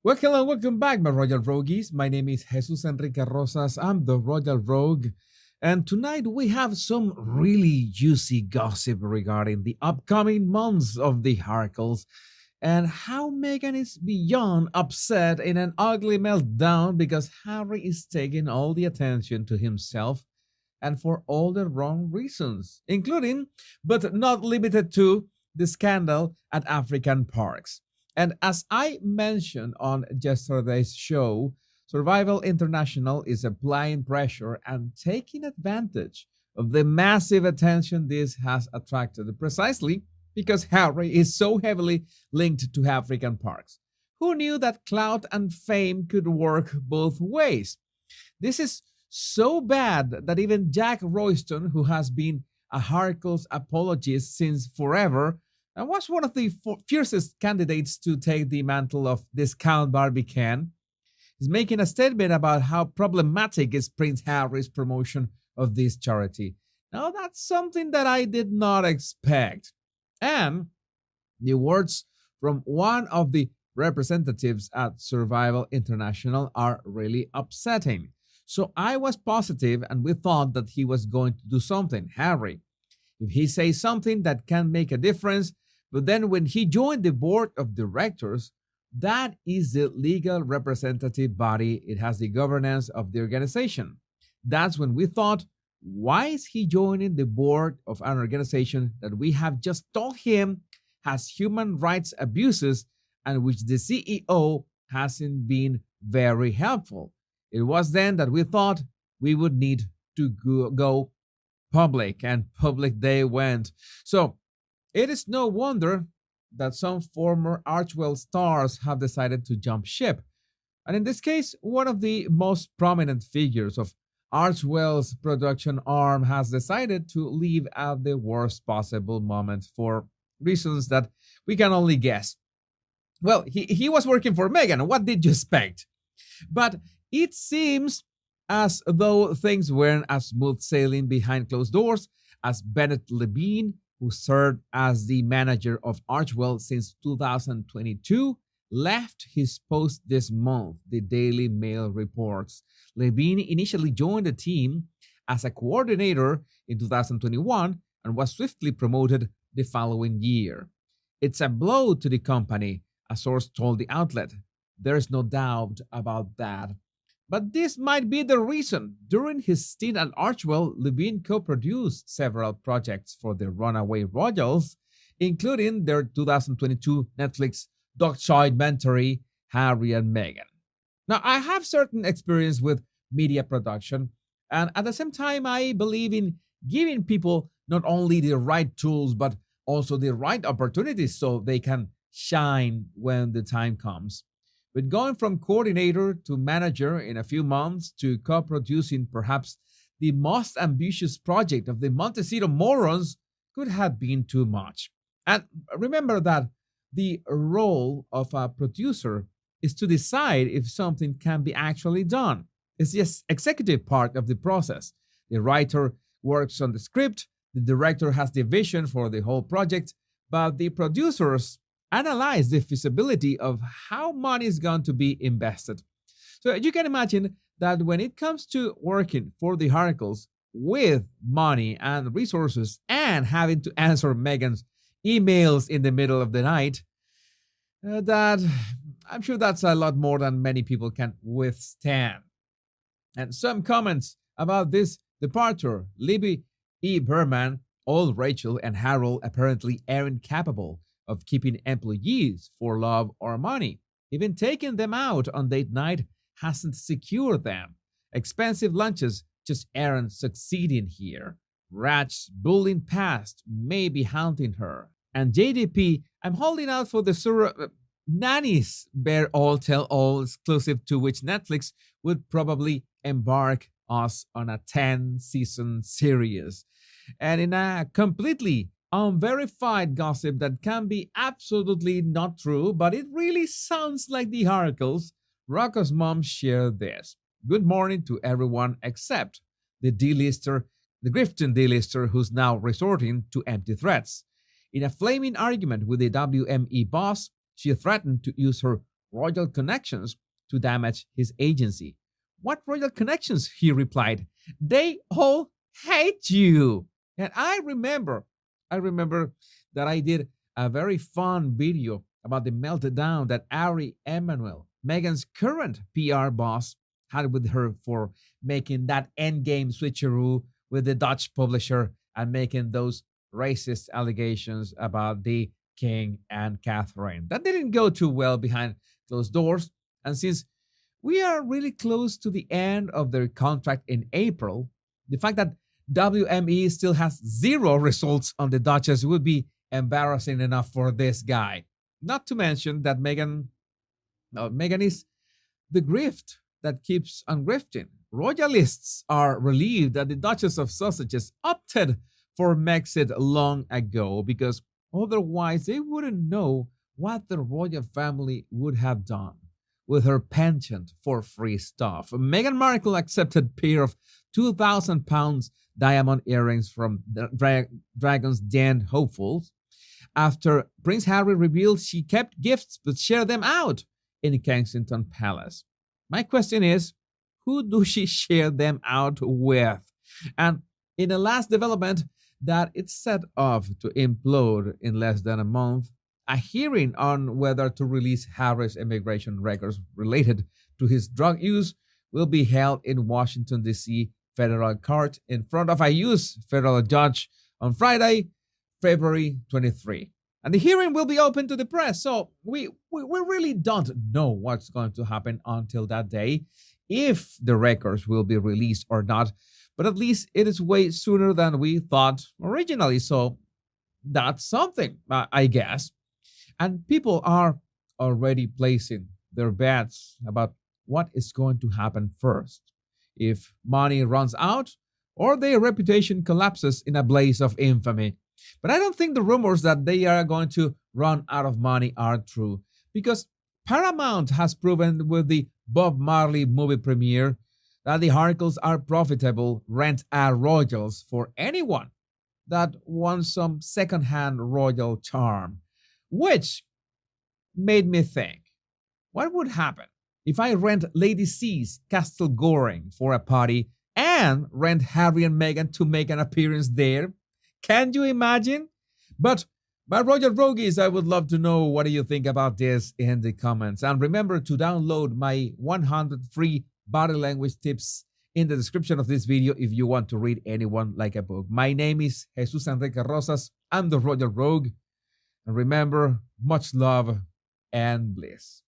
Well, hello, welcome back, my Royal Rogues. My name is Jesus Enrique Rosas. I'm the Royal Rogue. And tonight we have some really juicy gossip regarding the upcoming months of the Harkles and how Meghan is beyond upset in an ugly meltdown because Harry is taking all the attention to himself and for all the wrong reasons, including, but not limited to, the scandal at African parks. And as I mentioned on yesterday's show, Survival International is applying pressure and taking advantage of the massive attention this has attracted precisely because Harry is so heavily linked to African parks. Who knew that clout and fame could work both ways? This is so bad that even Jack Royston, who has been a Harkle's apologist since forever, and was one of the fiercest candidates to take the mantle of discount Barbican, is making a statement about how problematic is Prince Harry's promotion of this charity. Now, that's something that I did not expect. And the words from one of the representatives at Survival International are really upsetting. So I was positive and we thought that he was going to do something, Harry. If he says something that can make a difference, but then when he joined the board of directors, that is the legal representative body. It has the governance of the organization. That's when we thought, why is he joining the board of an organization that we have just told him has human rights abuses and which the CEO hasn't been very helpful? It was then that we thought we would need to go public, and public they went. So it is no wonder that some former Archwell stars have decided to jump ship. And in this case, one of the most prominent figures of Archwell's production arm has decided to leave at the worst possible moment for reasons that we can only guess. Well, he was working for Meghan. What did you expect? But it seems as though things weren't as smooth sailing behind closed doors as Bennett Levine, who served as the manager of Archwell since 2022, left his post this month, the Daily Mail reports. Levine initially joined the team as a coordinator in 2021 and was swiftly promoted the following year. It's a blow to the company, a source told the outlet. There's no doubt about that. But this might be the reason. During his stint at Archwell, Levine co-produced several projects for the Runaway Royals, including their 2022 Netflix documentary, Harry and Meghan. Now, I have certain experience with media production, and at the same time, I believe in giving people not only the right tools, but also the right opportunities so they can shine when the time comes. But going from coordinator to manager in a few months to co producing perhaps the most ambitious project of the Montecito Morons could have been too much. And remember that the role of a producer is to decide if something can be actually done. It's the executive part of the process. The writer works on the script, the director has the vision for the whole project, but the producers analyze the feasibility of how money is going to be invested. So you can imagine that when it comes to working for the Harkles with money and resources and having to answer Meghan's emails in the middle of the night, that I'm sure that's a lot more than many people can withstand. And some comments about this departure. Libby E. Berman, old Rachel and Harold apparently aren't capable of keeping employees for love or money. Even taking them out on date night hasn't secured them. Expensive lunches just aren't succeeding here. Rat's bullying past may be haunting her. And JDP, I'm holding out for the nannies bear all tell all exclusive to which Netflix would probably embark us on a 10-season series. And in a completely unverified gossip that can be absolutely not true, but it really sounds like the Harkles, Rocco's mom shared this. Good morning to everyone except the D-lister, the Grifton D-lister who's now resorting to empty threats. In a flaming argument with the WME boss, she threatened to use her royal connections to damage his agency. What royal connections? He replied. They all hate you. And I remember that I did a very fun video about the meltdown that Ari Emanuel, Meghan's current PR boss, had with her for making that endgame switcheroo with the Dutch publisher and making those racist allegations about the king and Catherine. That didn't go too well behind closed doors. And since we are really close to the end of their contract in April, the fact that WME still has zero results on the Duchess would be embarrassing enough for this guy. Not to mention that Meghan is the grift that keeps on grifting. Royalists are relieved that the Duchess of Sussex opted for Megxit long ago because otherwise they wouldn't know what the royal family would have done with her penchant for free stuff. Meghan Markle accepted a pair of £2,000 diamond earrings from the Dragon's Den hopefuls after Prince Harry revealed she kept gifts but shared them out in Kensington Palace. My question is, who do she share them out with? And in the last development that it's set off to implode in less than a month, a hearing on whether to release Harry's immigration records related to his drug use will be held in Washington, D.C. federal court in front of a U.S. federal judge on Friday, February 23. And the hearing will be open to the press, so we really don't know what's going to happen until that day, if the records will be released or not. But at least it is way sooner than we thought originally, so that's something, I guess. And people are already placing their bets about what is going to happen first. If money runs out or their reputation collapses in a blaze of infamy. But I don't think the rumors that they are going to run out of money are true, because Paramount has proven with the Bob Marley movie premiere that the articles are profitable rent-a-royals for anyone that wants some second-hand royal charm. Which made me think, what would happen if I rent Lady C's Castle Goring for a party and rent Harry and Meghan to make an appearance there? Can you imagine? But by Royal Rogues, I would love to know what do you think about this in the comments. And remember to download my 100 free body language tips in the description of this video if you want to read anyone like a book. My name is Jesus Enrique Rosas. I'm the Royal Rogue. And remember, much love and bliss.